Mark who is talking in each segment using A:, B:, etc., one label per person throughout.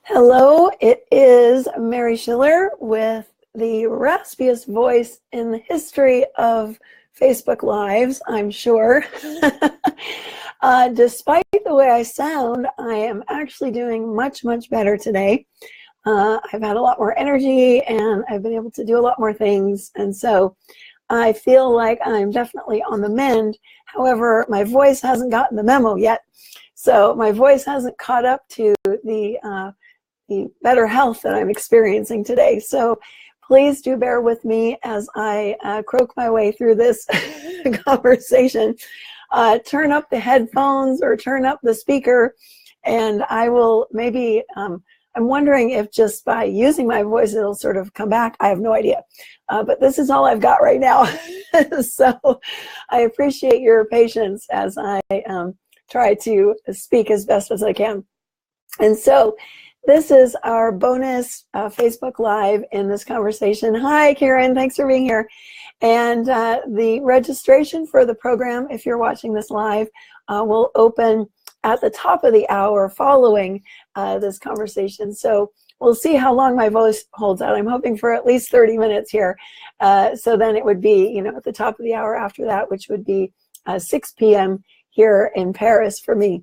A: Hello, it is Mary Schiller with the raspiest voice in the history of Facebook Lives, I'm sure. Despite the way I sound, I am actually doing much better today. I've had a lot more energy and I've been able to do a lot more things. And so I feel like I'm definitely on the mend. However, my voice hasn't gotten the memo yet. So my voice hasn't caught up to the better health that I'm experiencing today. So please do bear with me as I croak my way through this conversation. Turn up the headphones or turn up the speaker, and I will maybe, I'm wondering if just by using my voice it'll sort of come back. I have no idea. But this is all I've got right now. So I appreciate your patience as I try to speak as best as I can. And so this is our bonus Facebook Live in this conversation. Hi, Karen. Thanks for being here. And the registration for the program, if you're watching this live, will open at the top of the hour following this conversation. So we'll see how long my voice holds out. I'm hoping for at least 30 minutes here. So then it would be, at the top of the hour after that, which would be 6 p.m. here in Paris for me.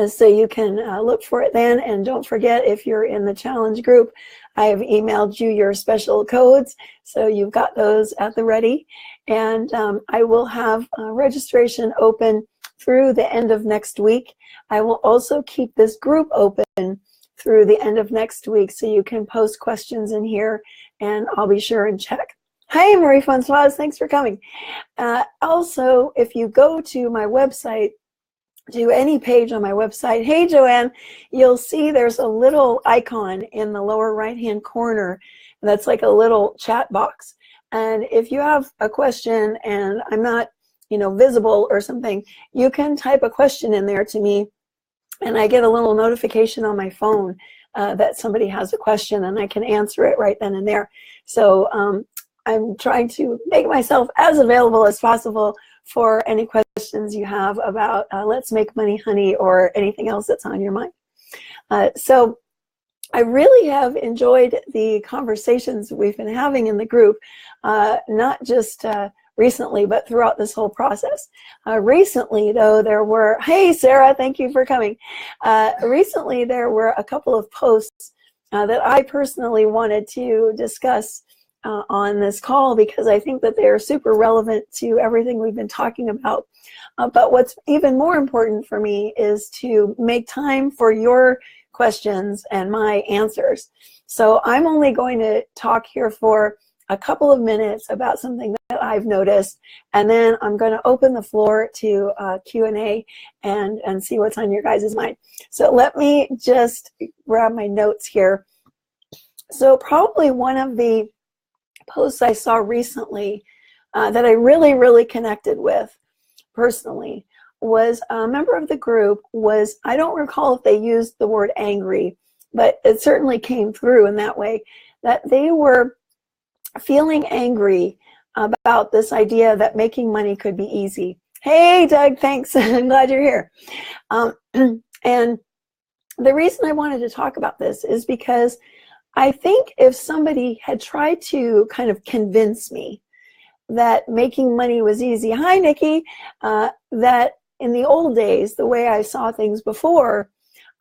A: So you can look for it then, and don't forget, if you're in the challenge group, I have emailed you your special codes, so you've got those at the ready. And I will have registration open through the end of next week. I will also keep this group open through the end of next week, so you can post questions in here, and I'll be sure and check. Hi, Marie Francoise, thanks for coming. Also, if you go to my website, to any page on my website, hey Joanne, you'll see there's a little icon in the lower right hand corner that's like a little chat box. And if you have a question and I'm not visible or something, you can type a question in there to me, and I get a little notification on my phone that somebody has a question, and I can answer it right then and there. So I'm trying to make myself as available as possible for any questions you have about Let's Make Money Honey or anything else that's on your mind. So I really have enjoyed the conversations we've been having in the group, not just recently, but throughout this whole process. Recently, though, there were, hey Sarah, thank you for coming. Recently, there were a couple of posts that I personally wanted to discuss on this call, because I think that they are super relevant to everything we've been talking about. But what's even more important for me is to make time for your questions and my answers. So I'm only going to talk here for a couple of minutes about something that I've noticed, and then I'm going to open the floor to Q&A and see what's on your guys' mind. So let me just grab my notes here. So probably one of the posts I saw recently that I really connected with personally was a member of the group was, I don't recall if they used the word angry, but it certainly came through in that way, that they were feeling angry about this idea that making money could be easy. Hey Doug, thanks. I'm glad you're here. And the reason I wanted to talk about this is because I think if somebody had tried to kind of convince me that making money was easy, hi Nikki, that in the old days, the way I saw things before,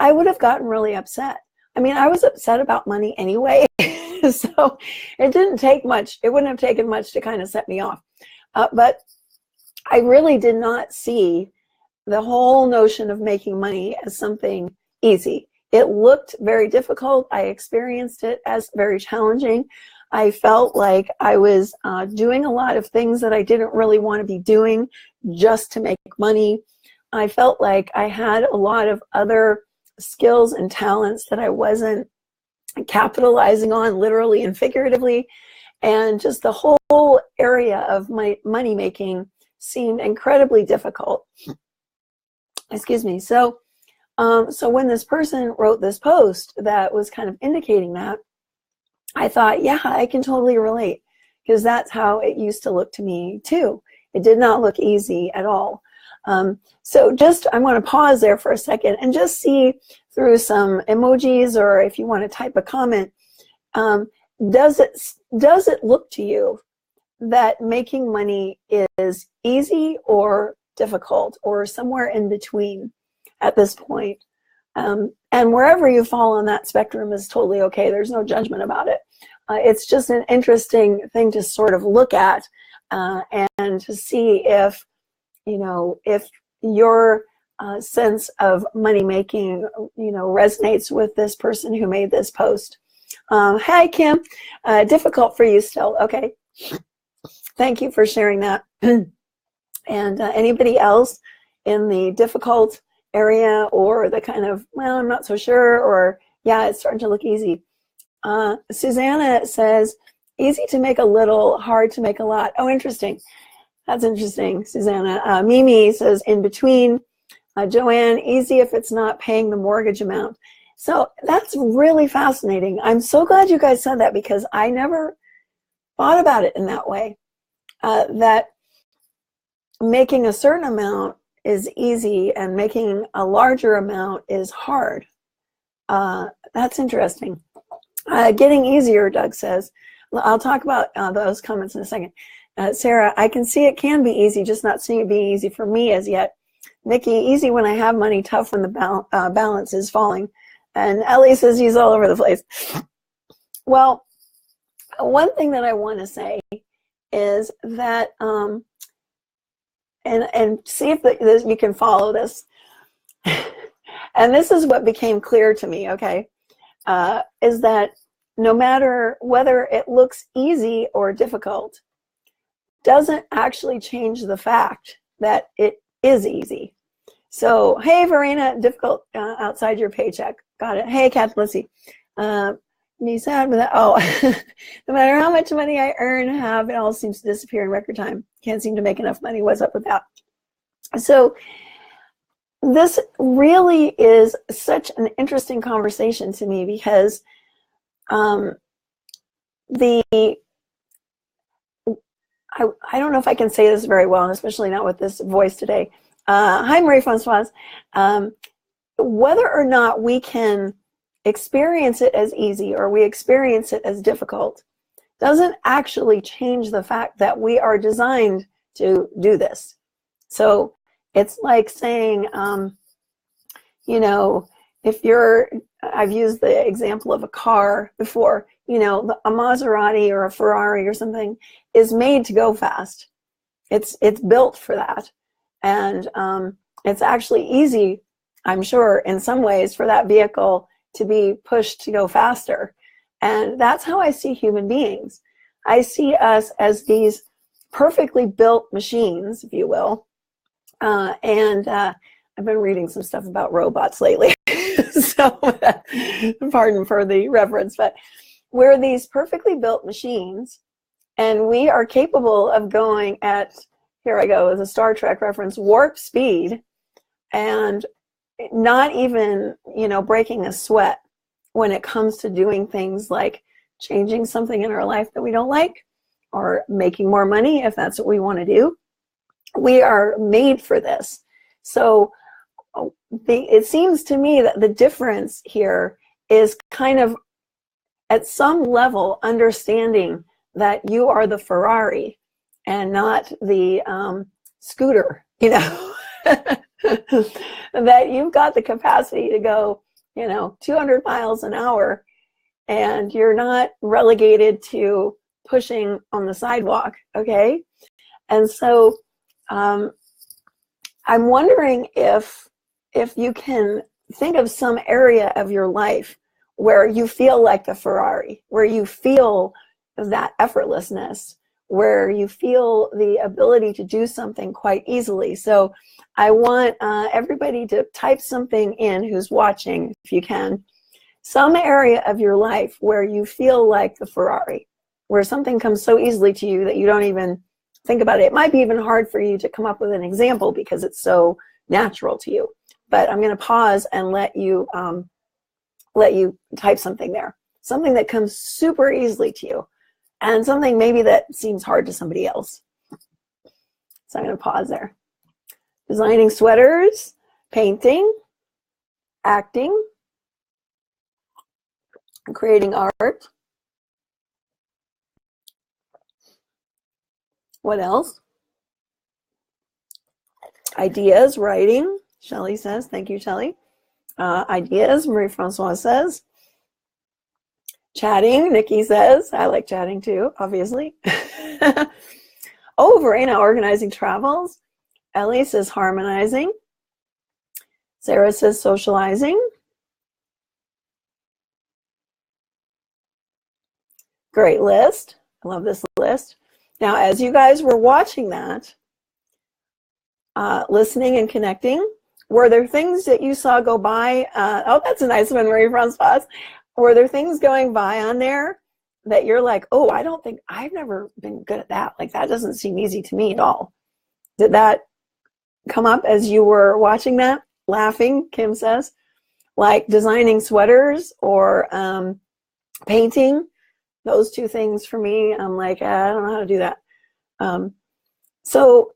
A: I would have gotten really upset. I mean, I was upset about money anyway, so it didn't take much. It wouldn't have taken much to kind of set me off. But I really did not see the whole notion of making money as something easy. It looked very difficult. I experienced it as very challenging. I felt like I was doing a lot of things that I didn't really want to be doing just to make money. I felt like I had a lot of other skills and talents that I wasn't capitalizing on, literally and figuratively. And just the whole area of my money making seemed incredibly difficult. Excuse me. So when this person wrote this post that was kind of indicating that, I thought, yeah, I can totally relate, because that's how it used to look to me too. It did not look easy at all. So just, I want to pause there for a second and just see through some emojis, or if you want to type a comment, does it look to you that making money is easy or difficult, or somewhere in between at this point? And wherever you fall on that spectrum is totally okay. There's no judgment about it. It's just an interesting thing to sort of look at and to see if, you know, if your sense of money making, you know, resonates with this person who made this post. Hi, Kim. Difficult for you still. Okay. Thank you for sharing that. And anybody else in the difficult area, or the kind of, well, I'm not so sure, or yeah, it's starting to look easy. Susanna says, easy to make a little, hard to make a lot. Oh, interesting. That's interesting, Susanna. Mimi says, in between. Joanne, easy if it's not paying the mortgage amount. So that's really fascinating. I'm so glad you guys said that, because I never thought about it in that way. That making a certain amount is easy and making a larger amount is hard. That's interesting. Getting easier, Doug says. I'll talk about those comments in a second. Sarah, I can see it can be easy, just not seeing it being easy for me as yet. Nikki, easy when I have money, tough when the balance is falling. And Ellie says he's all over the place. Well, one thing that I want to say is that, and see if you can follow this. And this is what became clear to me, okay, is that no matter whether it looks easy or difficult, doesn't actually change the fact that it is easy. So, hey, Verena, difficult outside your paycheck. Got it. Hey, Kath, let's see. Me sad with that. Oh, no matter how much money I earn, have, it all seems to disappear in record time. Can't seem to make enough money. What's up with that? So this really is such an interesting conversation to me, because I don't know if I can say this very well, and especially not with this voice today. Hi, Marie-Francoise. Whether or not we can experience it as easy or we experience it as difficult doesn't actually change the fact that we are designed to do this. So it's like saying, you know, if you're, I've used the example of a car before, you know, a Maserati or a Ferrari or something is made to go fast. It's built for that. And it's actually easy, I'm sure, in some ways for that vehicle to be pushed to go faster. And that's how I see human beings. I see us as these perfectly built machines, if you will. I've been reading some stuff about robots lately, so pardon for the reference, but we're these perfectly built machines, and we are capable of going at, here I go with a Star Trek reference, warp speed, and not even, you know, breaking a sweat when it comes to doing things like changing something in our life that we don't like, or making more money if that's what we want to do. We are made for this. So it seems to me that the difference here is kind of at some level understanding that you are the Ferrari and not the scooter, you know. That you've got the capacity to go, you know, 200 miles an hour, and you're not relegated to pushing on the sidewalk, okay? And so I'm wondering if you can think of some area of your life where you feel like the Ferrari, where you feel that effortlessness, where you feel the ability to do something quite easily. So I want everybody to type something in who's watching, if you can, some area of your life where you feel like the Ferrari, where something comes so easily to you that you don't even think about it. It might be even hard for you to come up with an example because it's so natural to you. But I'm going to pause and let you type something there, something that comes super easily to you, and something maybe that seems hard to somebody else. So I'm going to pause there. designing sweaters, painting, acting, creating art. What else? Ideas, writing. Shelley says, thank you, Shelley. Ideas, Marie-Francoise says. Chatting, Nikki says. I like chatting too, obviously. Oh, Verena, organizing travels. Ellie says harmonizing. Sarah says socializing. Great list. I love this list. Now, as you guys were watching that, listening and connecting, were there things that you saw go by? Oh, that's a nice one, Marie-Francoise. Were there things going by on there that you're like, oh, I don't think, I've never been good at that. Like, that doesn't seem easy to me at all. Did that come up as you were watching that? Laughing, Kim says. Like designing sweaters or painting. Those two things for me, I'm like, I don't know how to do that. So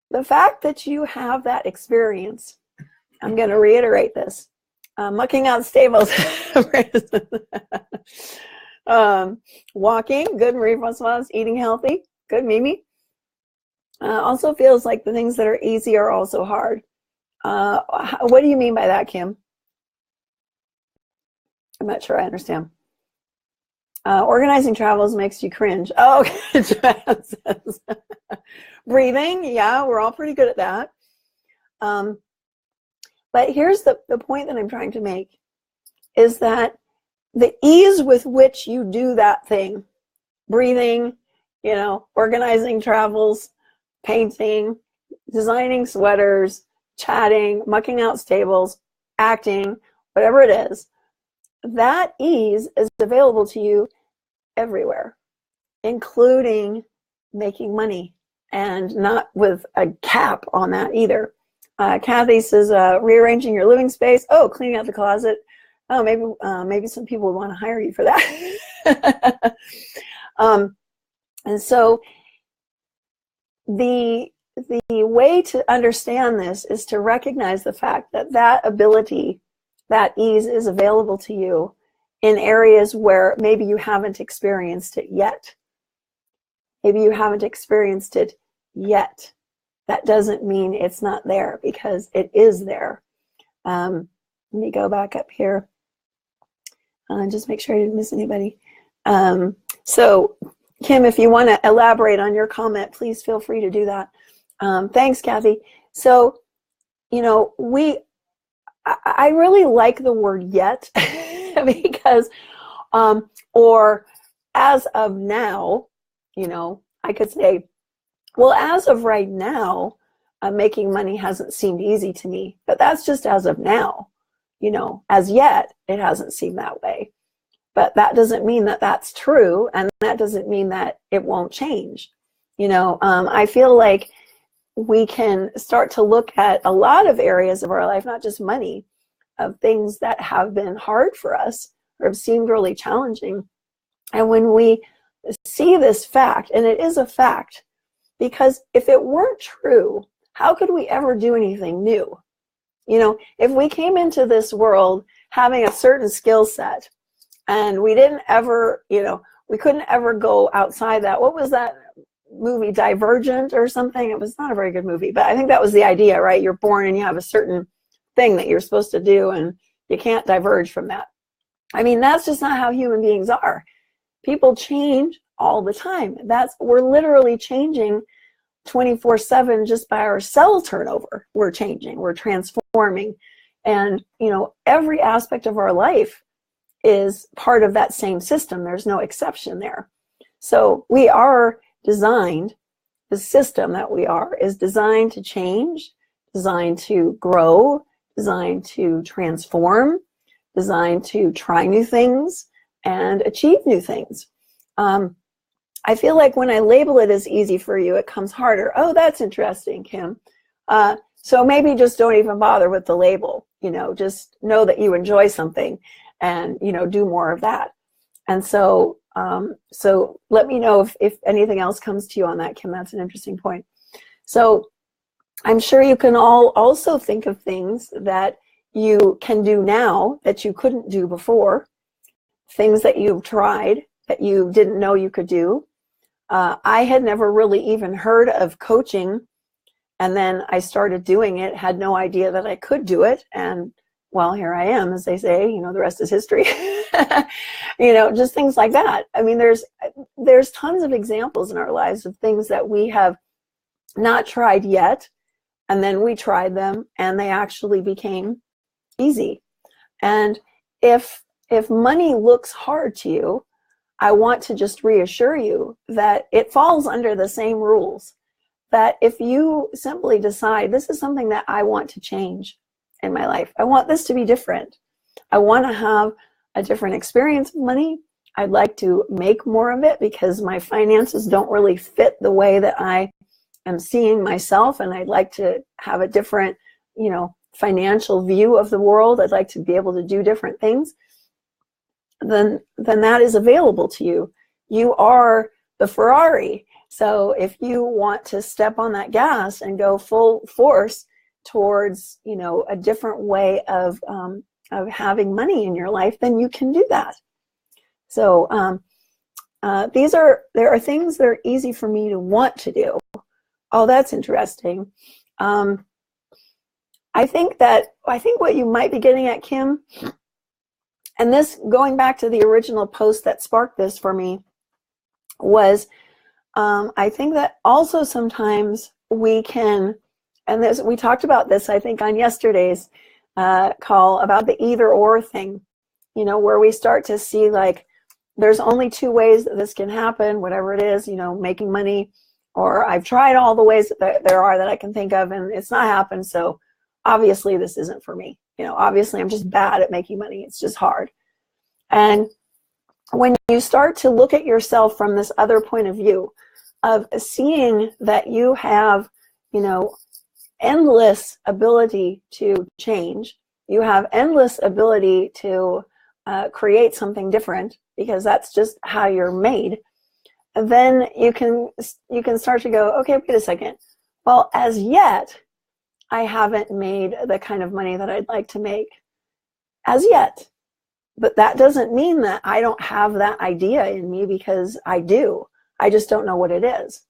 A: the fact that you have that experience, I'm going to reiterate this. Mucking out stables. Walking, good, Marie-Francoise. Eating healthy, good, Mimi. Also feels like the things that are easy are also hard. What do you mean by that, Kim? I'm not sure I understand. Organizing travels makes you cringe. Oh, okay. Breathing, yeah, we're all pretty good at that. But here's the point that I'm trying to make, is that the ease with which you do that thing, breathing, you know, organizing travels, painting, designing sweaters, chatting, mucking out stables, acting, whatever it is, that ease is available to you everywhere, including making money, and not with a cap on that either. Kathy says, rearranging your living space. Oh, cleaning out the closet. Oh, maybe some people would want to hire you for that. And so the way to understand this is to recognize the fact that that ability, that ease is available to you in areas where maybe you haven't experienced it yet. Maybe you haven't experienced it yet. That doesn't mean it's not there, because it is there. Let me go back up here and just make sure I didn't miss anybody. So Kim, if you want to elaborate on your comment, please feel free to do that. Thanks, Kathy. So, you know, I really like the word yet because, or as of now, you know, I could say, well, as of right now, making money hasn't seemed easy to me, but that's just as of now, you know, as yet, it hasn't seemed that way. But that doesn't mean that that's true, and that doesn't mean that it won't change. You know, I feel like we can start to look at a lot of areas of our life, not just money, of things that have been hard for us or have seemed really challenging. And when we see this fact, and it is a fact, because if it weren't true, how could we ever do anything new? You know, if we came into this world having a certain skill set and we didn't ever, you know, we couldn't ever go outside that. What was that movie, Divergent or something? It was not a very good movie, but I think that was the idea, right? You're born and you have a certain thing that you're supposed to do, and you can't diverge from that. I mean, that's just not how human beings are. People change all the time. We're literally changing 24/7 just by our cell turnover. We're changing, we're transforming. And, you know, every aspect of our life is part of that same system. There's no exception there. So we are designed, the system that we are is designed to change, designed to grow, designed to transform, designed to try new things and achieve new things. I feel like when I label it as easy for you, it comes harder. Oh, that's interesting, Kim. So maybe just don't even bother with the label. You know, just know that you enjoy something and, you know, do more of that. And so, so let me know if anything else comes to you on that, Kim. That's an interesting point. So I'm sure you can all also think of things that you can do now that you couldn't do before, things that you've tried that you didn't know you could do. I had never really even heard of coaching, and then I started doing it, had no idea that I could do it, and well, here I am, as they say, you know, the rest is history. You know, just things like that. I mean, there's tons of examples in our lives of things that we have not tried yet, and then we tried them and they actually became easy. And if money looks hard to you, I want to just reassure you that it falls under the same rules. That if you simply decide, this is something that I want to change in my life, I want this to be different, I want to have a different experience with money, I'd like to make more of it because my finances don't really fit the way that I am seeing myself, and I'd like to have a different, you know, financial view of the world, I'd like to be able to do different things, then that is available to you. You are the Ferrari. So if you want to step on that gas and go full force towards, you know, a different way of having money in your life, then you can do that. So there are things that are easy for me to want to do. Oh, that's interesting. I think what you might be getting at, Kim, and this, going back to the original post that sparked this for me, was I think that also sometimes we can, and we talked about this, I think, on yesterday's call about the either or thing, you know, where we start to see like there's only two ways that this can happen, whatever it is, you know, making money, or I've tried all the ways that there are that I can think of and it's not happened, so obviously this isn't for me. You know, obviously I'm just bad at making money. It's just hard. And when you start to look at yourself from this other point of view of seeing that you have, you know, endless ability to change, you have endless ability to create something different, because that's just how you're made, then you can start to go, okay, wait a second. Well, as yet, I haven't made the kind of money that I'd like to make as yet. But that doesn't mean that I don't have that idea in me, because I do. I just don't know what it is.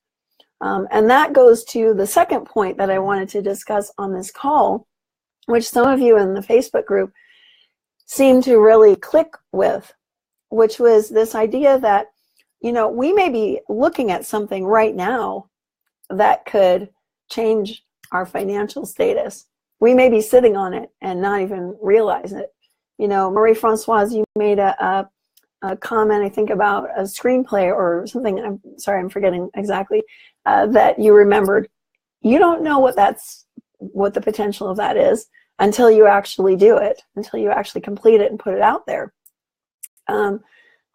A: And that goes to the second point that I wanted to discuss on this call, which some of you in the Facebook group seem to really click with, which was this idea that, you know, we may be looking at something right now that could change our financial status. We may be sitting on it and not even realize it. You know, Marie-Françoise, you made a comment, I think, about a screenplay or something. I'm sorry, I'm forgetting exactly, that you remembered. You don't know what the potential of that is until you actually do it, until you actually complete it and put it out there.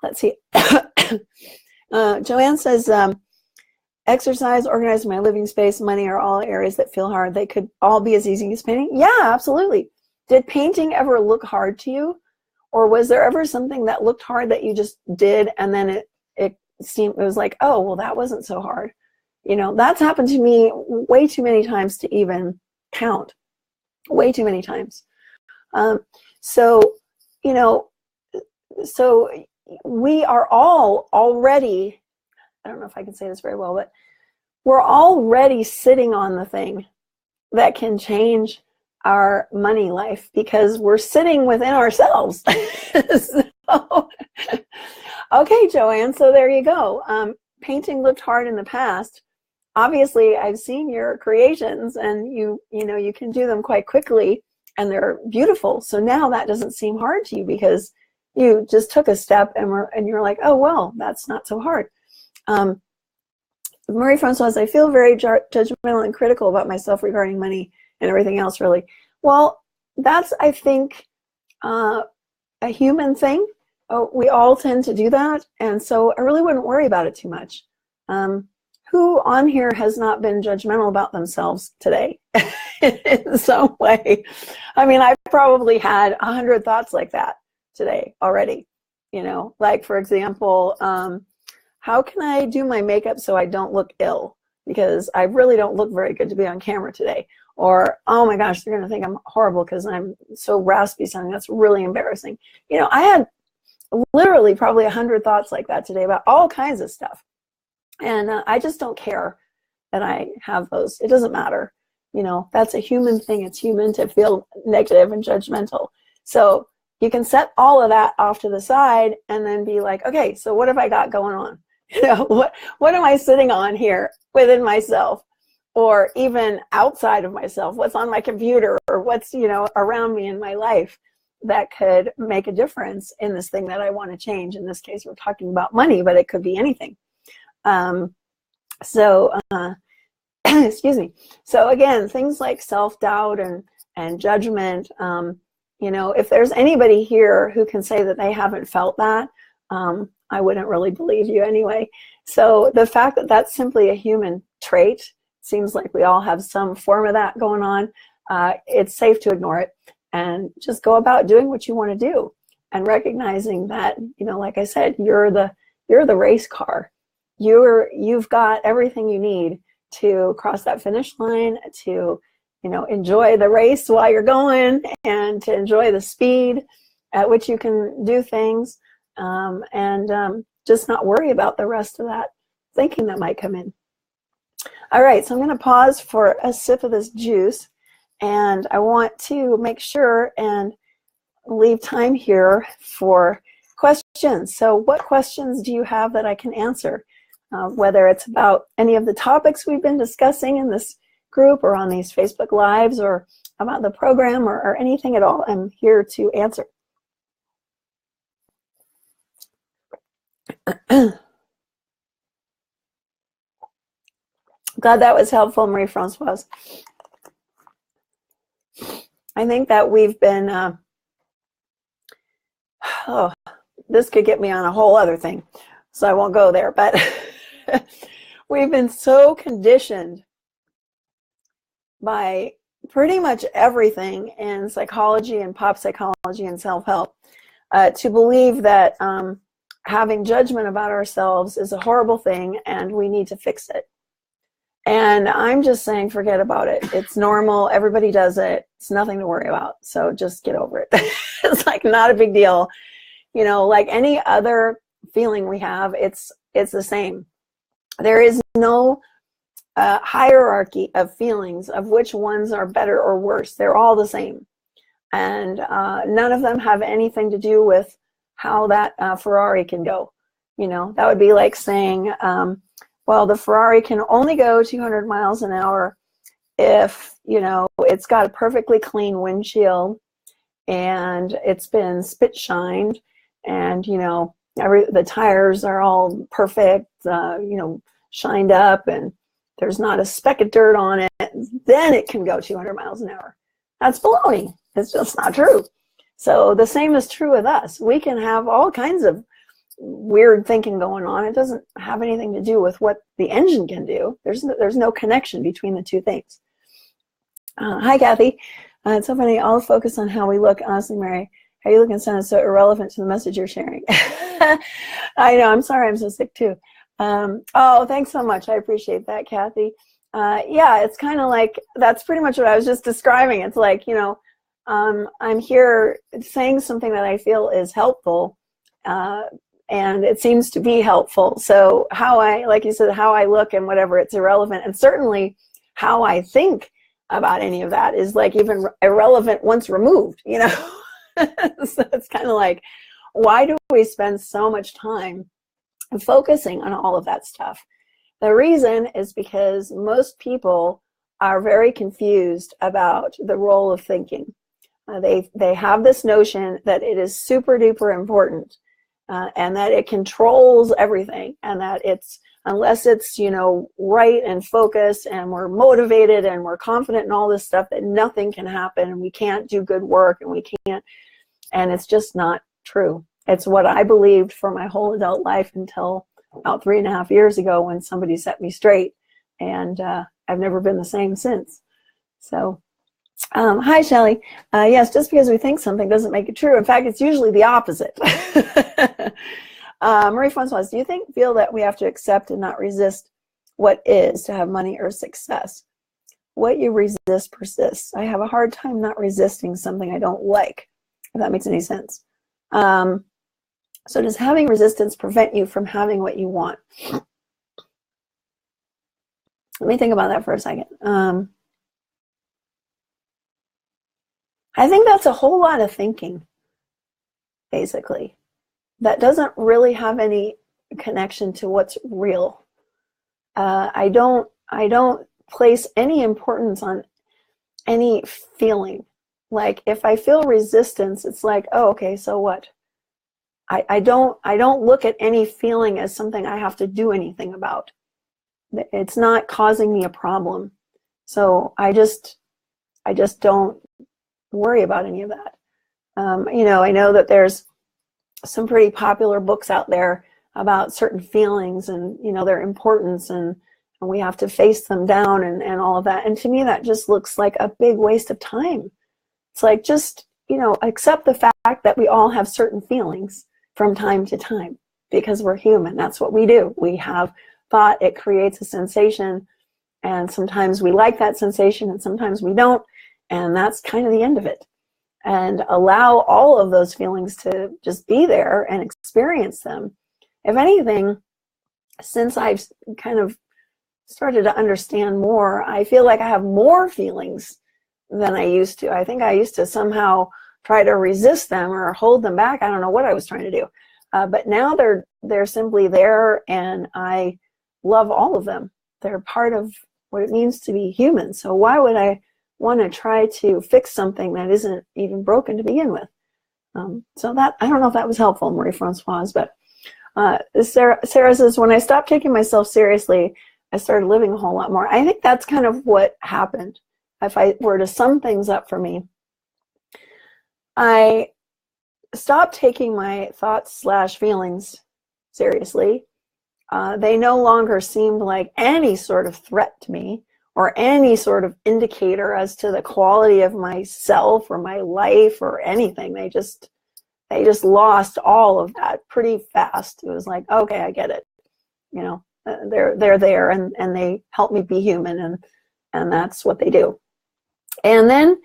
A: Let's see. Joanne says, exercise, organizing my living space, money are all areas that feel hard. They could all be as easy as painting. Yeah, absolutely. Did painting ever look hard to you? Or was there ever something that looked hard that you just did and then it was like, oh, well, that wasn't so hard. You know, that's happened to me way too many times to even count. Way too many times. So, you know, so we are all already, I don't know if I can say this very well, but we're already sitting on the thing that can change our money life, because we're sitting within ourselves. So, okay, Joanne, so there you go. Painting looked hard in the past. Obviously, I've seen your creations, and you know, you can do them quite quickly and they're beautiful. So now that doesn't seem hard to you, because you just took a step and you're like, oh, well, that's not so hard. Marie-Françoise, I feel very judgmental and critical about myself regarding money and everything else, really. Well, that's, I think, a human thing. We all tend to do that, and so I really wouldn't worry about it too much. Who on here has not been judgmental about themselves today in some way? I mean, I've probably had 100 thoughts like that today already. You know, like, for example, how can I do my makeup so I don't look ill? because I really don't look very good to be on camera today. Or, oh my gosh, they're going to think I'm horrible because I'm so raspy sounding. That's really embarrassing. You know, I had literally probably 100 thoughts like that today about all kinds of stuff. And I just don't care that I have those. It doesn't matter. You know, that's a human thing. It's human to feel negative and judgmental. So you can set all of that off to the side and then be like, okay, so what have I got going on? You know, what am I sitting on here within myself, or even outside of myself? What's on my computer, or what's, you know, around me in my life that could make a difference in this thing that I want to change? In this case, we're talking about money, but it could be anything. Excuse me. So again, things like self-doubt and judgment, you know, if there's anybody here who can say that they haven't felt that, I wouldn't really believe you anyway. So the fact that that's simply a human trait, seems like we all have some form of that going on, it's safe to ignore it and just go about doing what you want to do, and recognizing that, you know, like I said, you're the race car. You've got everything you need to cross that finish line, to, you know, enjoy the race while you're going, and to enjoy the speed at which you can do things, and just not worry about the rest of that thinking that might come in. All right, so I'm going to pause for a sip of this juice, and I want to make sure and leave time here for questions. So what questions do you have that I can answer? Whether it's about any of the topics we've been discussing in this group, or on these Facebook Lives, or about the program, or anything at all, I'm here to answer. Glad that was helpful, Marie-Francoise. I think that we've been, oh, this could get me on a whole other thing, so I won't go there, but we've been so conditioned by pretty much everything in psychology and pop psychology and self-help to believe that having judgment about ourselves is a horrible thing and we need to fix it. And I'm just saying, forget about it. It's normal. Everybody does it. It's nothing to worry about. So just get over it. It's like not a big deal. You know, like any other feeling we have, it's the same. There is no hierarchy of feelings of which ones are better or worse. They're all the same. And none of them have anything to do with how that Ferrari can go. You know, that would be like saying, well, the Ferrari can only go 200 miles an hour if, you know, it's got a perfectly clean windshield and it's been spit shined, and, you know, the tires are all perfect, you know, shined up, and there's not a speck of dirt on it, then it can go 200 miles an hour. That's baloney. It's just not true. So the same is true with us. We can have all kinds of weird thinking going on. It doesn't have anything to do with what the engine can do. There's no connection between the two things. Hi, Kathy. It's so funny. I'll focus on how we look. Honestly, Mary, how you look and sound is so irrelevant to the message you're sharing. I know. I'm sorry. I'm so sick too. Oh, thanks so much. I appreciate that, Kathy. Yeah, it's kind of like, that's pretty much what I was just describing. It's like, you know, I'm here saying something that I feel is helpful, and it seems to be helpful. So how I, like you said, how I look and whatever, it's irrelevant. And certainly how I think about any of that is like even irrelevant once removed, you know? So it's kind of like, why do we spend so much time focusing on all of that stuff? The reason is because most people are very confused about the role of thinking. They have this notion that it is super duper important, and that it controls everything, and that it's, unless it's, you know, right and focused and we're motivated and we're confident in all this stuff, that nothing can happen and we can't do good work and we can't. And it's just not true. It's what I believed for my whole adult life until about 3.5 years ago when somebody set me straight, and I've never been the same since. So hi, Shelley. Yes, just because we think something doesn't make it true. In fact, it's usually the opposite. Marie-Francoise, do you feel that we have to accept and not resist what is to have money or success. What you resist persists. I have a hard time not resisting something I don't like, if that makes any sense. So does having resistance prevent you from having what you want? Let me think about that for a second. I think that's a whole lot of thinking, basically. That doesn't really have any connection to what's real. I don't place any importance on any feeling. Like if I feel resistance, it's like, oh, okay, so what? I don't look at any feeling as something I have to do anything about. It's not causing me a problem. So I just don't worry about any of that. You know, I know that there's some pretty popular books out there about certain feelings and, you know, their importance, and we have to face them down and all of that. And to me, that just looks like a big waste of time. It's like, just, you know, accept the fact that we all have certain feelings from time to time, because we're human. That's what we do. We have thought, it creates a sensation, and sometimes we like that sensation and sometimes we don't, and that's kind of the end of it. And allow all of those feelings to just be there and experience them. If anything, since I've kind of started to understand more, I feel like I have more feelings than I used to. I think I used to somehow try to resist them or hold them back. I don't know what I was trying to do. But now they're simply there, and I love all of them. They're part of what it means to be human. So why would I want to try to fix something that isn't even broken to begin with? So that, I don't know if that was helpful, Marie Francoise, but Sarah says, when I stopped taking myself seriously, I started living a whole lot more. I think that's kind of what happened. If I were to sum things up for me, I stopped taking my thoughts / feelings seriously. They no longer seemed like any sort of threat to me or any sort of indicator as to the quality of myself or my life or anything. They just lost all of that pretty fast. It was like, okay, I get it. You know, they're there, and they help me be human, and that's what they do. And then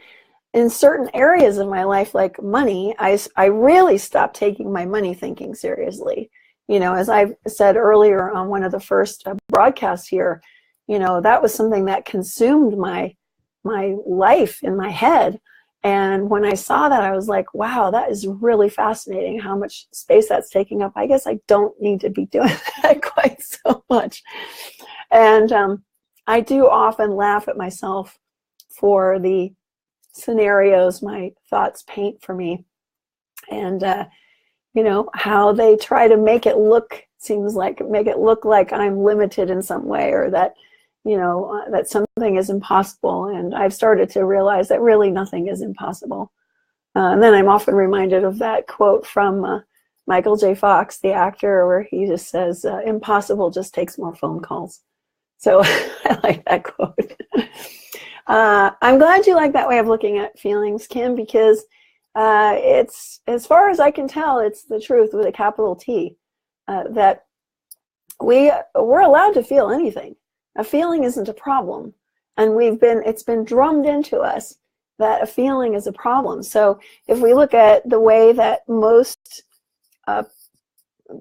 A: in certain areas of my life, like money, I really stopped taking my money thinking seriously. You know, as I said earlier on one of the first broadcasts here, you know, that was something that consumed my life in my head. And when I saw that, I was like, wow, that is really fascinating how much space that's taking up. I guess I don't need to be doing that quite so much. And I do often laugh at myself for the scenarios my thoughts paint for me. And, you know, how they try to make it look like I'm limited in some way, or that, you know, that something is impossible. And I've started to realize that really nothing is impossible. And then I'm often reminded of that quote from Michael J. Fox, the actor, where he just says, impossible just takes more phone calls. So I like that quote. I'm glad you like that way of looking at feelings, Kim, because it's, as far as I can tell, it's the truth with a capital T, that we're allowed to feel anything. A feeling isn't a problem, and it's been drummed into us that a feeling is a problem. So if we look at the way that most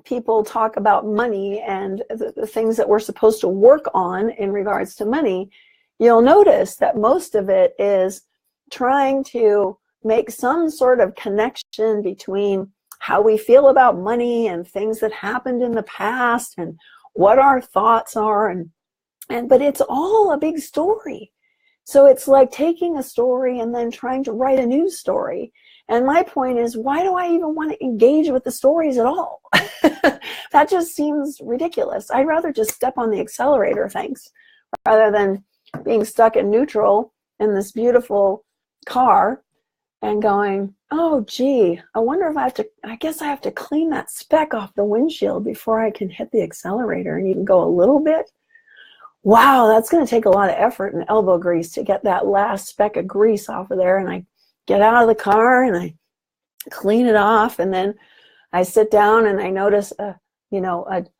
A: people talk about money and the things that we're supposed to work on in regards to money, you'll notice that most of it is trying to make some sort of connection between how we feel about money and things that happened in the past and what our thoughts are, but it's all a big story. So it's like taking a story and then trying to write a new story. And my point is, why do I even want to engage with the stories at all? That just seems ridiculous. I'd rather just step on the accelerator, thanks, rather than being stuck in neutral in this beautiful car and going, oh, gee, I wonder if I guess I have to clean that speck off the windshield before I can hit the accelerator and even go a little bit. Wow, that's going to take a lot of effort and elbow grease to get that last speck of grease off of there. And I get out of the car and I clean it off, and then I sit down and I notice a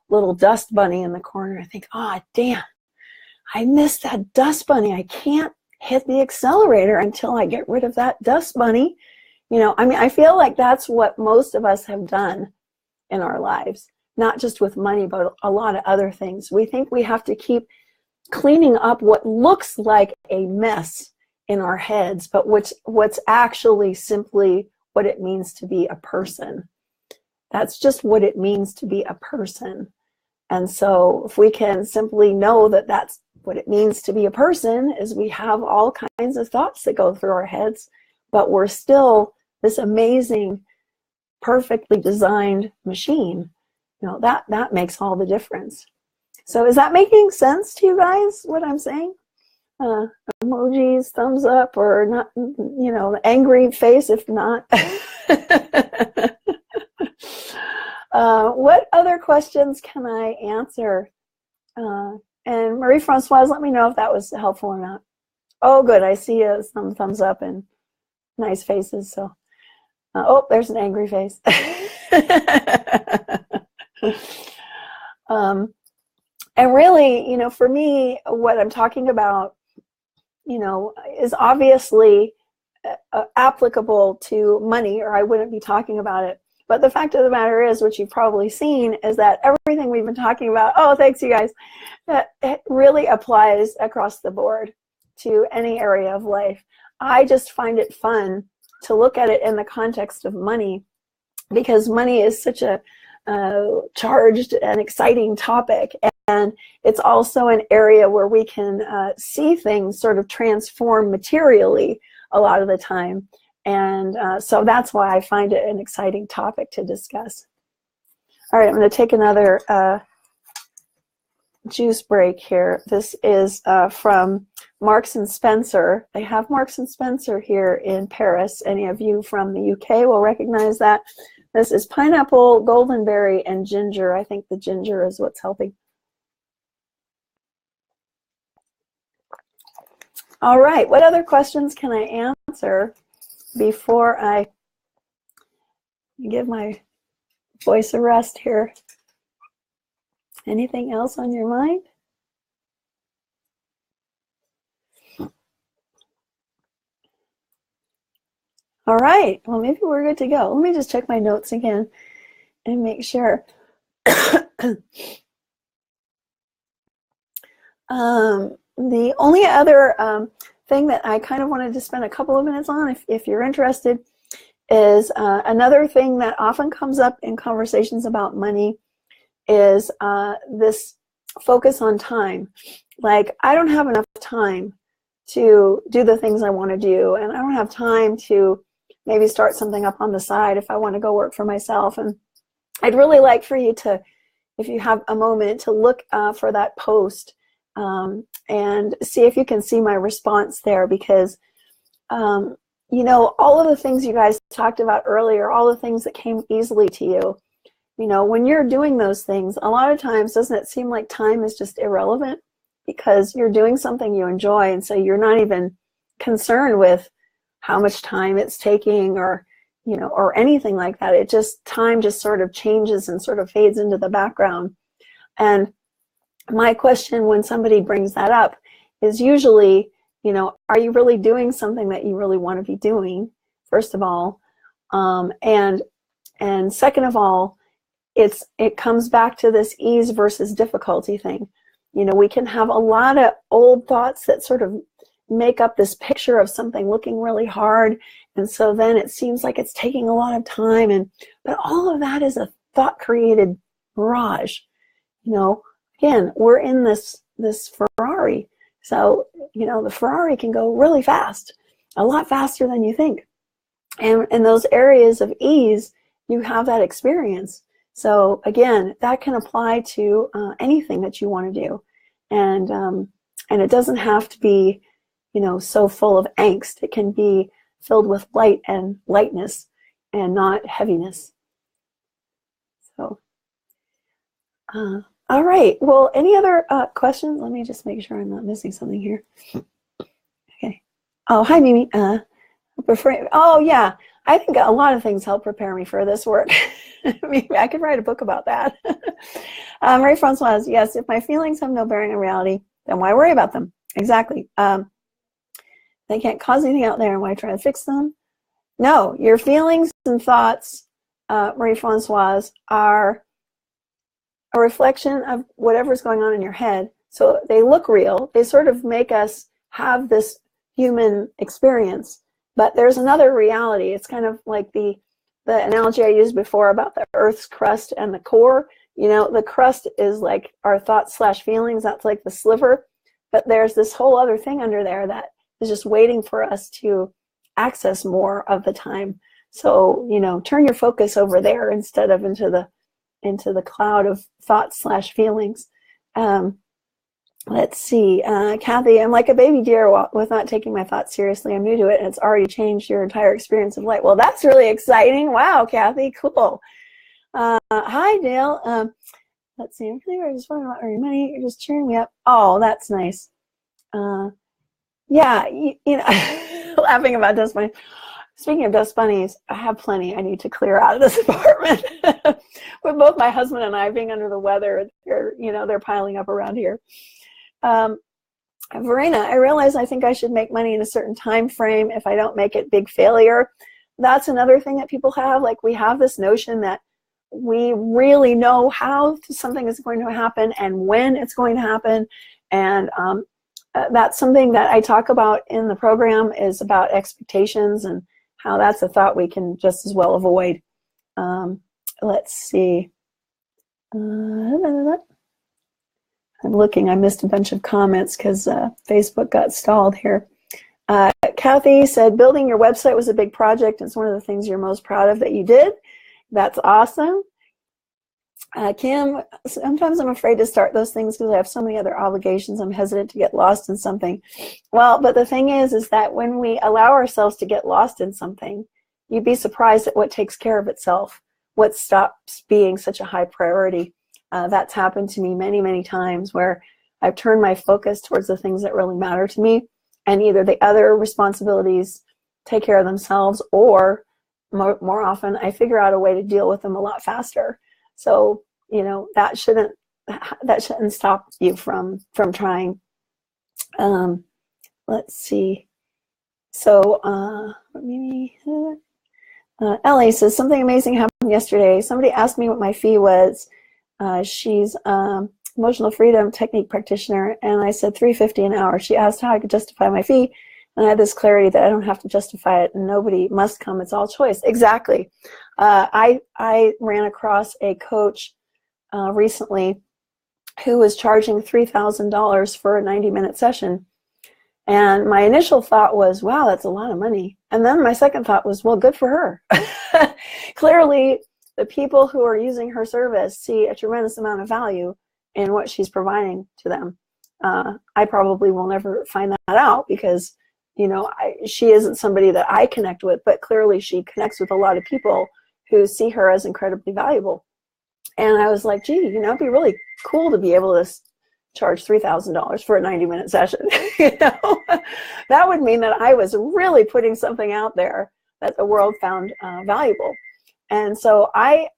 A: little dust bunny in the corner. I think, oh, damn, I miss that dust bunny. I can't hit the accelerator until I get rid of that dust bunny. You know, I mean, I feel like that's what most of us have done in our lives, not just with money, but a lot of other things. We think we have to keep cleaning up what looks like a mess in our heads, but what's actually simply what it means to be a person. That's just what it means to be a person. And so if we can simply know that that's what it means to be a person, is we have all kinds of thoughts that go through our heads, but we're still this amazing, perfectly designed machine. You know, that makes all the difference. So is that making sense to you guys, what I'm saying? Emojis, thumbs up, or not, you know, angry face if not. What other questions can I answer? And Marie-Francoise, let me know if that was helpful or not. Oh, good. I see some thumbs up and nice faces. So, oh, there's an angry face. And really, you know, for me, what I'm talking about, you know, is obviously applicable to money, or I wouldn't be talking about it. But the fact of the matter is, which you've probably seen, is that everything we've been talking about, oh, thanks you guys, it really applies across the board to any area of life. I just find it fun to look at it in the context of money, because money is such a charged and exciting topic, and it's also an area where we can see things sort of transform materially a lot of the time. And so that's why I find it an exciting topic to discuss. All right, I'm going to take another juice break here. This is from Marks and Spencer. They have Marks and Spencer here in Paris. Any of you from the UK will recognize that. This is pineapple, goldenberry, and ginger. I think the ginger is what's helping. All right, what other questions can I answer before I give my voice a rest here? Anything else on your mind? All right, well, maybe we're good to go. Let me just check my notes again and make sure. The only other thing that I kind of wanted to spend a couple of minutes on, if you're interested, is another thing that often comes up in conversations about money is this focus on time. Like, I don't have enough time to do the things I want to do, and I don't have time to maybe start something up on the side if I want to go work for myself. And I'd really like for you to, if you have a moment, to look for that post and see if you can see my response there, because you know, all of the things you guys talked about earlier, all the things that came easily to you, you know, when you're doing those things, a lot of times doesn't it seem like time is just irrelevant, because you're doing something you enjoy, and so you're not even concerned with how much time it's taking, or, you know, or anything like that. It just, time just sort of changes and sort of fades into the background. And my question when somebody brings that up is usually, you know, are you really doing something that you really want to be doing, first of all? And second of all, it comes back to this ease versus difficulty thing. You know, we can have a lot of old thoughts that sort of make up this picture of something looking really hard, and so then it seems like it's taking a lot of time, but all of that is a thought created mirage. You know, again, we're in this Ferrari, so, you know, the Ferrari can go really fast, a lot faster than you think, and in those areas of ease you have that experience. So again, that can apply to anything that you want to do, and it doesn't have to be, you know, so full of angst. It can be filled with light and lightness and not heaviness. So, all right. Well, any other questions? Let me just make sure I'm not missing something here. Okay. Oh, hi, Mimi. Oh, yeah. I think a lot of things help prepare me for this work. Maybe I could write a book about that. Marie-Francoise, yes, if my feelings have no bearing on reality, then why worry about them? Exactly. They can't cause anything out there, and why try to fix them? No, your feelings and thoughts, Marie-Francoise, are a reflection of whatever's going on in your head. So they look real. They sort of make us have this human experience. But there's another reality. It's kind of like the analogy I used before about the Earth's crust and the core. You know, the crust is like our thoughts / feelings. That's like the sliver. But there's this whole other thing under there that is just waiting for us to access more of the time. So, you know, turn your focus over there instead of into the cloud of thoughts / feelings. Let's see, Kathy, I'm like a baby deer with not taking my thoughts seriously. I'm new to it, and it's already changed your entire experience of life. Well, that's really exciting. Wow, Kathy, cool. Hi, Dale. Let's see, I'm feeling just wondering about your money. You're just cheering me up. Oh, that's nice. Yeah, you know, laughing about dust bunnies. Speaking of dust bunnies, I have plenty I need to clear out of this apartment. With both my husband and I being under the weather, they're piling up around here. Verena, I realize I think I should make money in a certain time frame. If I don't make it, big failure. That's another thing that people have. Like, we have this notion that we really know how something is going to happen and when it's going to happen. And that's something that I talk about in the program, is about expectations and how that's a thought we can just as well avoid. Let's see. I'm looking. I missed a bunch of comments because Facebook got stalled here. Kathy said, building your website was a big project. It's one of the things you're most proud of that you did. That's awesome. Kim, sometimes I'm afraid to start those things because I have so many other obligations. I'm hesitant to get lost in something. Well, but the thing is that when we allow ourselves to get lost in something, you'd be surprised at what takes care of itself, what stops being such a high priority. That's happened to me many, many times, where I've turned my focus towards the things that really matter to me, and either the other responsibilities take care of themselves, or more often I figure out a way to deal with them a lot faster. So, you know, that shouldn't stop you from trying. Let's see. So Ellie says, something amazing happened yesterday. Somebody asked me what my fee was. She's emotional freedom technique practitioner, and I said $3.50 an hour. She asked how I could justify my fee, and I had this clarity that I don't have to justify it, and nobody must come. It's all choice. Exactly. I ran across a coach recently who was charging $3,000 for a 90-minute session, and my initial thought was, wow, that's a lot of money. And then my second thought was, well, good for her. Clearly, the people who are using her service see a tremendous amount of value in what she's providing to them. I probably will never find that out because, you know, she isn't somebody that I connect with, but clearly she connects with a lot of people who see her as incredibly valuable. And I was like, gee, you know, it'd be really cool to be able to charge $3,000 for a 90-minute session. You know, that would mean that I was really putting something out there that the world found valuable. And so I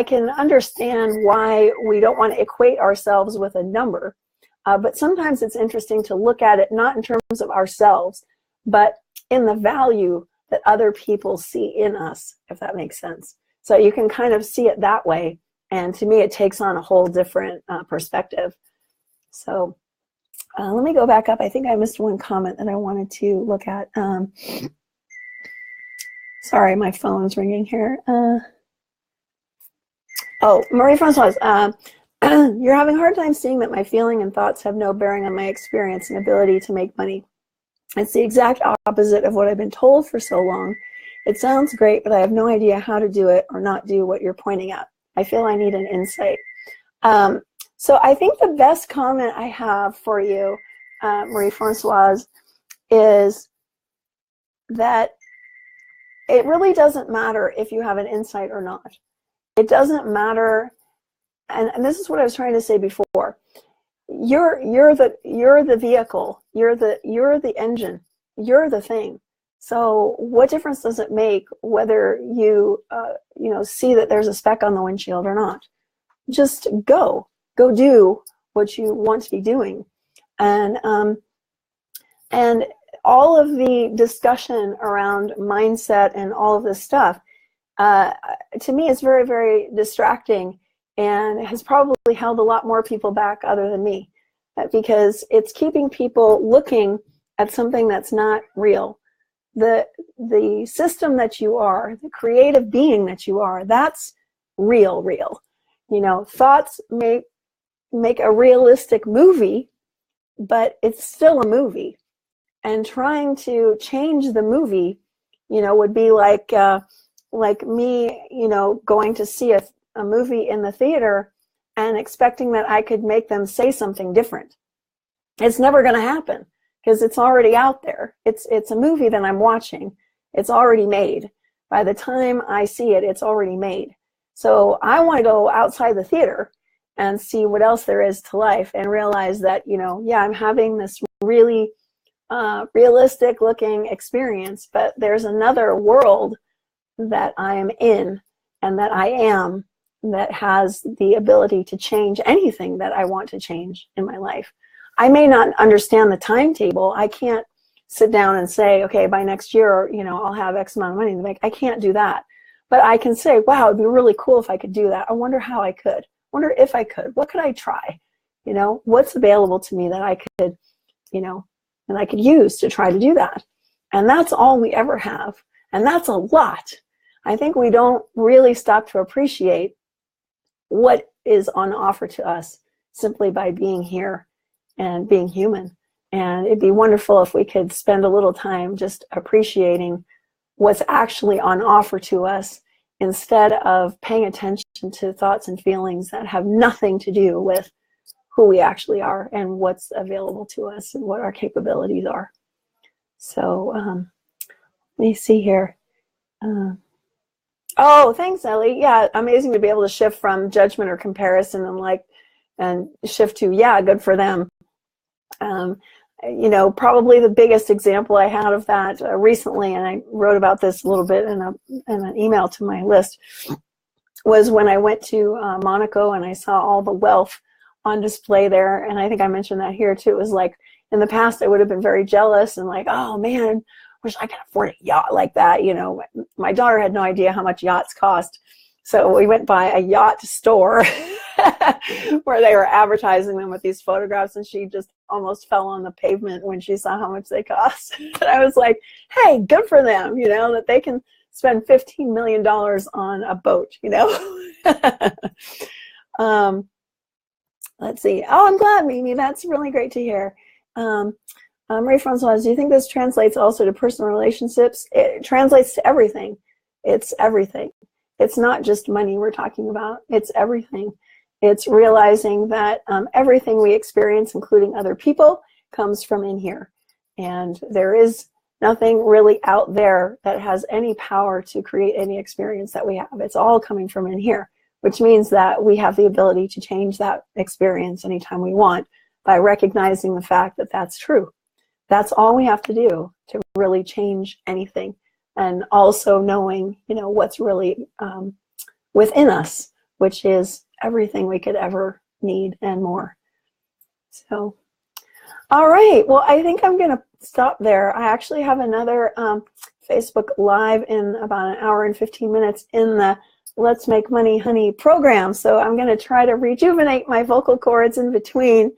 A: can understand why we don't want to equate ourselves with a number, but sometimes it's interesting to look at it not in terms of ourselves, but in the value that other people see in us, if that makes sense. So you can kind of see it that way, and to me it takes on a whole different perspective. So let me go back up. I think I missed one comment that I wanted to look at. Sorry, my phone's ringing here. Oh, Marie-Francoise, you're having a hard time seeing that my feeling and thoughts have no bearing on my experience and ability to make money. It's the exact opposite of what I've been told for so long. It sounds great, but I have no idea how to do it or not do what you're pointing at. I feel I need an insight. So I think the best comment I have for you, Marie-Francoise, is that it really doesn't matter if you have an insight or not. It doesn't matter, and this is what I was trying to say before. You're the vehicle. You're the engine. You're the thing. So what difference does it make whether you see that there's a speck on the windshield or not? Just go do what you want to be doing. And all of the discussion around mindset and all of this stuff, to me, is very, very distracting, and has probably held a lot more people back other than me, because it's keeping people looking at something that's not real. The system that you are, the creative being that you are, that's real. You know, thoughts make a realistic movie, but it's still a movie. And trying to change the movie, you know, would be like me, you know, going to see a movie in the theater and expecting that I could make them say something different. It's never going to happen, because it's already out there. It's a movie that I'm watching. It's already made. By the time I see it, it's already made. So I want to go outside the theater and see what else there is to life, and realize that, you know, yeah, I'm having this really realistic looking experience, but there's another world that I am in, and that I am, that has the ability to change anything that I want to change in my life. I may not understand the timetable. I can't sit down and say, okay, by next year, you know, I'll have X amount of money in the bank. I can't do that. But I can say, wow, it'd be really cool if I could do that. I wonder how I could. Wonder if I could. What could I try? You know, what's available to me that I could, you know, and I could use to try to do that. And that's all we ever have. And that's a lot. I think we don't really stop to appreciate what is on offer to us simply by being here and being human. And it'd be wonderful if we could spend a little time just appreciating what's actually on offer to us, instead of paying attention to thoughts and feelings that have nothing to do with who we actually are and what's available to us and what our capabilities are. So let me see here. Oh, thanks, Ellie. Yeah, amazing to be able to shift from judgment or comparison and shift to, yeah, good for them. You know, probably the biggest example I had of that recently, and I wrote about this a little bit in an email to my list, was when I went to Monaco and I saw all the wealth on display there. And I think I mentioned that here too. It was like, in the past I would have been very jealous and like, oh man, wish I could afford a yacht like that. You know, my daughter had no idea how much yachts cost. So we went by a yacht store where they were advertising them with these photographs, and she just almost fell on the pavement when she saw how much they cost. And I was like, hey, good for them, you know, that they can spend $15 million on a boat, you know. Let's see. Oh, I'm glad, Mimi. That's really great to hear. Marie Francois, do you think this translates also to personal relationships? It translates to everything. It's everything. It's not just money we're talking about. It's everything. It's realizing that everything we experience, including other people, comes from in here. And there is nothing really out there that has any power to create any experience that we have. It's all coming from in here, which means that we have the ability to change that experience anytime we want by recognizing the fact that that's true. That's all we have to do to really change anything. And also knowing, you know, what's really within us, which is everything we could ever need and more. So, all right. Well, I think I'm going to stop there. I actually have another Facebook Live in about an hour and 15 minutes in the Let's Make Money Honey program. So I'm going to try to rejuvenate my vocal cords in between.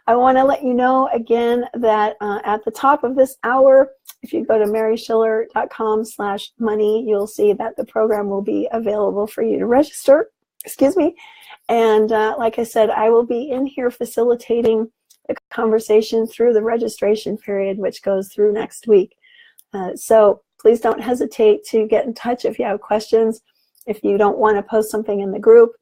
A: I want to let you know again that at the top of this hour, if you go to maryschiller.com/money, you'll see that the program will be available for you to register. Excuse me. And like I said, I will be in here facilitating the conversation through the registration period, which goes through next week. So please don't hesitate to get in touch if you have questions. If you don't want to post something in the group,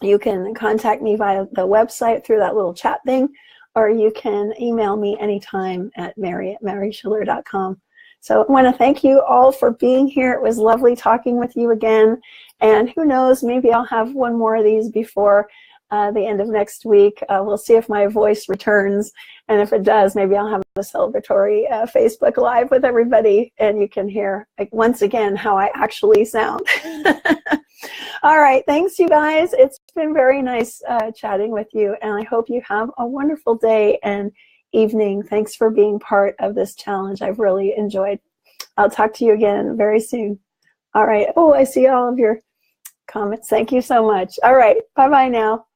A: you can contact me via the website through that little chat thing, or you can email me anytime at mary@maryschiller.com. So I want to thank you all for being here. It was lovely talking with you again. And who knows, maybe I'll have one more of these before the end of next week. We'll see if my voice returns. And if it does, maybe I'll have a celebratory Facebook Live with everybody, and you can hear, like, once again, how I actually sound. All right. Thanks, you guys. It's been very nice chatting with you, and I hope you have a wonderful day and evening. Thanks for being part of this challenge. I've really enjoyed. I'll talk to you again very soon. All right. Oh, I see all of your comments. Thank you so much. All right. Bye-bye now.